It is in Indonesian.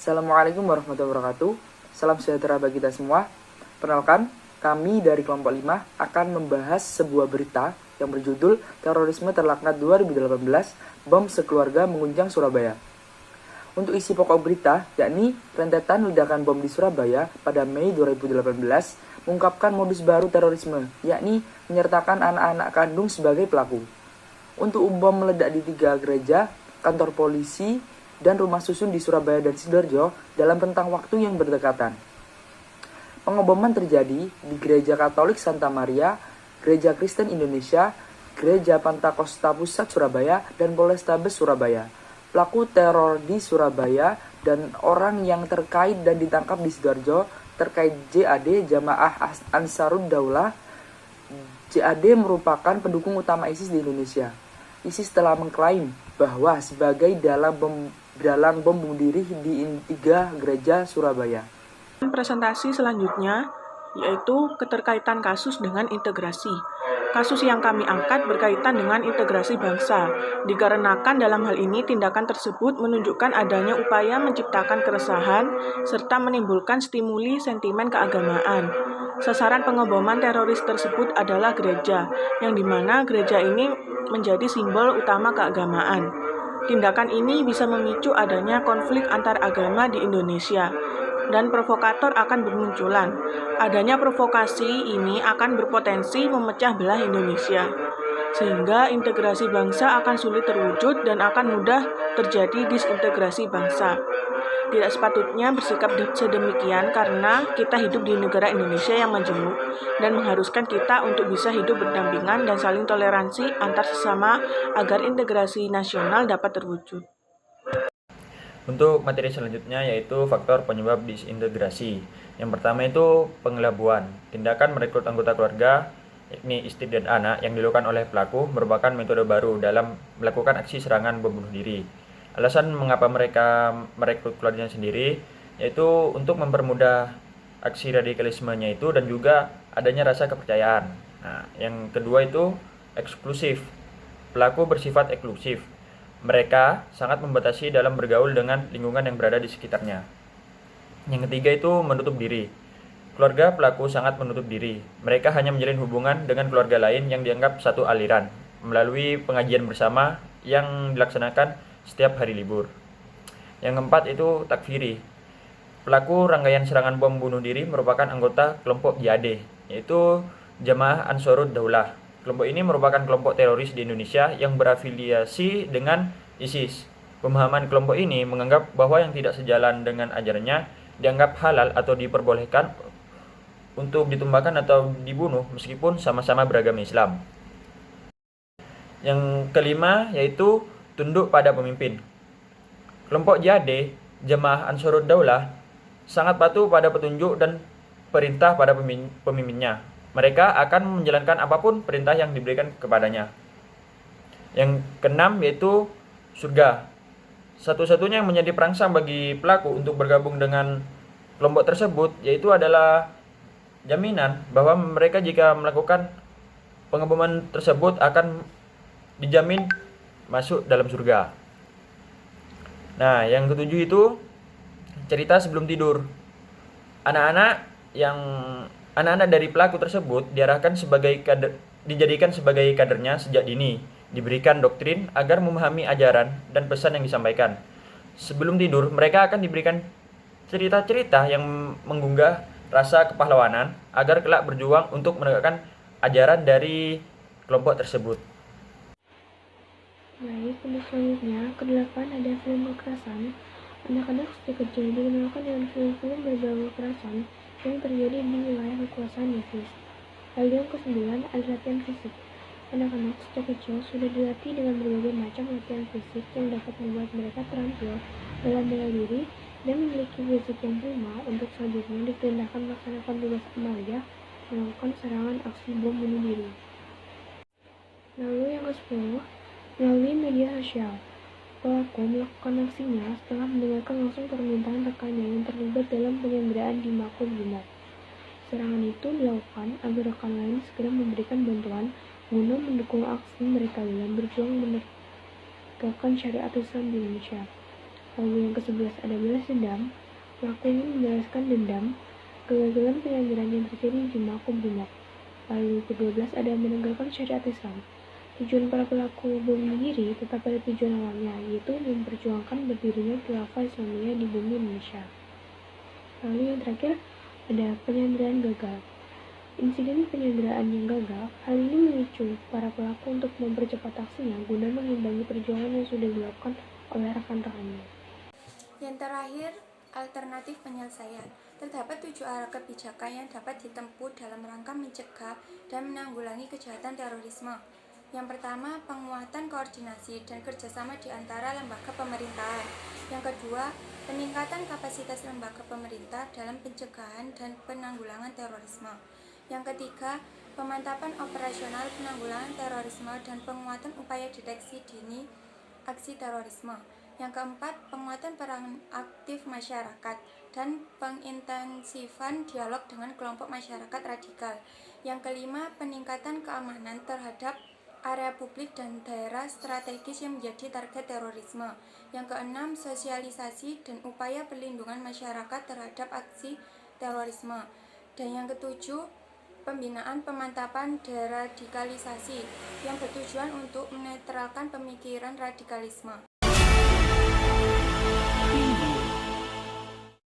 Assalamualaikum warahmatullahi wabarakatuh. Salam sejahtera bagi kita semua. Perkenalkan, kami dari kelompok 5 akan membahas sebuah berita yang berjudul Terorisme Terlaknat 2018, Bom Sekeluarga Menguncang Surabaya. Untuk isi pokok berita, yakni rentetan ledakan bom di Surabaya pada Mei 2018 mengungkapkan modus baru terorisme, yakni menyertakan anak-anak kandung sebagai pelaku. Untuk bom meledak di 3 gereja, kantor polisi, dan rumah susun di Surabaya dan Sidoarjo dalam rentang waktu yang berdekatan. Pengeboman terjadi di Gereja Katolik Santa Maria, Gereja Kristen Indonesia, Gereja Pantakosta Pusat Surabaya, dan Polrestabes Surabaya. Pelaku teror di Surabaya dan orang yang terkait dan ditangkap di Sidoarjo terkait JAD, Jamaah Ansarud Daulah. JAD merupakan pendukung utama ISIS di Indonesia. ISIS telah mengklaim bahwa sebagai dalang bom bunuh diri di 3 gereja Surabaya. Presentasi selanjutnya yaitu keterkaitan kasus dengan integrasi. Kasus yang kami angkat berkaitan dengan integrasi bangsa, dikarenakan dalam hal ini tindakan tersebut menunjukkan adanya upaya menciptakan keresahan serta menimbulkan stimuli sentimen keagamaan. Sasaran pengeboman teroris tersebut adalah gereja, yang dimana gereja ini menjadi simbol utama keagamaan. Tindakan ini bisa memicu adanya konflik antar agama di Indonesia, dan provokator akan bermunculan. Adanya provokasi ini akan berpotensi memecah belah Indonesia, sehingga integrasi bangsa akan sulit terwujud dan akan mudah terjadi disintegrasi bangsa. Tidak sepatutnya bersikap sedemikian karena kita hidup di negara Indonesia yang majemuk dan mengharuskan kita untuk bisa hidup berdampingan dan saling toleransi antar sesama agar integrasi nasional dapat terwujud. Untuk materi selanjutnya yaitu faktor penyebab disintegrasi. Yang pertama itu pengelabuan. Tindakan merekrut anggota keluarga, yakni istri dan anak yang dilakukan oleh pelaku merupakan metode baru dalam melakukan aksi serangan bom bunuh diri. Alasan mengapa mereka merekrut keluarganya sendiri yaitu untuk mempermudah aksi radikalismenya itu dan juga adanya rasa kepercayaan. Nah, yang kedua itu eksklusif. Pelaku bersifat eksklusif. Mereka sangat membatasi dalam bergaul dengan lingkungan yang berada di sekitarnya. Yang ketiga itu menutup diri. Keluarga pelaku sangat menutup diri. Mereka hanya menjalin hubungan dengan keluarga lain yang dianggap satu aliran melalui pengajian bersama yang dilaksanakan setiap hari libur. Yang keempat itu takfiri. Pelaku rangkaian serangan bom bunuh diri merupakan anggota kelompok JAD, yaitu Jamaah Ansarud Daulah. Kelompok ini merupakan kelompok teroris di Indonesia yang berafiliasi dengan ISIS. Pemahaman kelompok ini menganggap bahwa yang tidak sejalan dengan ajarannya dianggap halal atau diperbolehkan untuk ditumbangkan atau dibunuh meskipun sama-sama beragama Islam. Yang kelima yaitu tunduk pada pemimpin. Kelompok JAD, Jamaah Ansarud Daulah, sangat patuh pada petunjuk dan perintah pada pemimpinnya. Mereka akan menjalankan apapun perintah yang diberikan kepadanya. Yang keenam yaitu surga. Satu-satunya yang menjadi perangsang bagi pelaku untuk bergabung dengan kelompok tersebut yaitu adalah jaminan bahwa mereka jika melakukan pengeboman tersebut akan dijamin masuk dalam surga. Nah, yang ketujuh itu cerita sebelum tidur. Anak-anak dari pelaku tersebut dijadikan sebagai kadernya sejak dini, diberikan doktrin agar memahami ajaran dan pesan yang disampaikan. Sebelum tidur, mereka akan diberikan cerita-cerita yang menggugah rasa kepahlawanan agar kelak berjuang untuk menegakkan ajaran dari kelompok tersebut. Baik, untuk selanjutnya, ke-8 ada film kekerasan. Anak-anak sejak kecil dikenalkan dengan film-film berbau kekerasan yang terjadi di wilayah kekuasaan ISIS. Lalu yang ke-9 ada latihan fisik. Anak-anak sejak kecil sudah dilatih dengan berbagai macam latihan fisik yang dapat membuat mereka terampil dalam bela diri dan memiliki fisik yang prima untuk selanjutnya diperintahkan melaksanakan tugas amalia melakukan serangan aksi bom bunuh diri. Lalu yang ke-10, melalui media sosial. Pelaku melakukan aksinya setelah mendengarkan langsung permintaan rekannya yang terlibat dalam penyanderaan di Makobrimob. Serangan itu dilakukan agar rekan lain segera memberikan bantuan guna mendukung aksi mereka dalam berjuang menegakkan syariat Islam di Indonesia. Lalu yang ke-11 ada balas dendam. Pelaku ingin membalaskan dendam kegagalan penyanderaan yang terjadi di Makobrimob. Lalu ke-12 ada menegakkan syariat Islam. Tujuan para pelaku bom bunuh diri tetap pada tujuan awalnya, yaitu memperjuangkan berdirinya khilafah Islamiyah di bumi Indonesia. Lalu yang terakhir ada penyanderaan gagal. Insiden penyanderaan yang gagal, hal ini memicu para pelaku untuk mempercepat aksinya guna mengimbangi perjuangan yang sudah dilakukan oleh rekan-rekannya. Yang terakhir, alternatif penyelesaian. Terdapat 7 arah kebijakan yang dapat ditempuh dalam rangka mencegah dan menanggulangi kejahatan terorisme. Yang pertama, penguatan koordinasi dan kerjasama di antara lembaga pemerintahan. Yang kedua, peningkatan kapasitas lembaga pemerintah dalam pencegahan dan penanggulangan terorisme. Yang ketiga, pemantapan operasional penanggulangan terorisme dan penguatan upaya deteksi dini aksi terorisme. Yang keempat, penguatan peran aktif masyarakat dan pengintensifan dialog dengan kelompok masyarakat radikal. Yang kelima, peningkatan keamanan terhadap area publik dan daerah strategis yang menjadi target terorisme. Yang keenam, sosialisasi dan upaya perlindungan masyarakat terhadap aksi terorisme. Dan yang ketujuh, pembinaan pemantapan deradikalisasi yang bertujuan untuk menetralkan pemikiran radikalisme.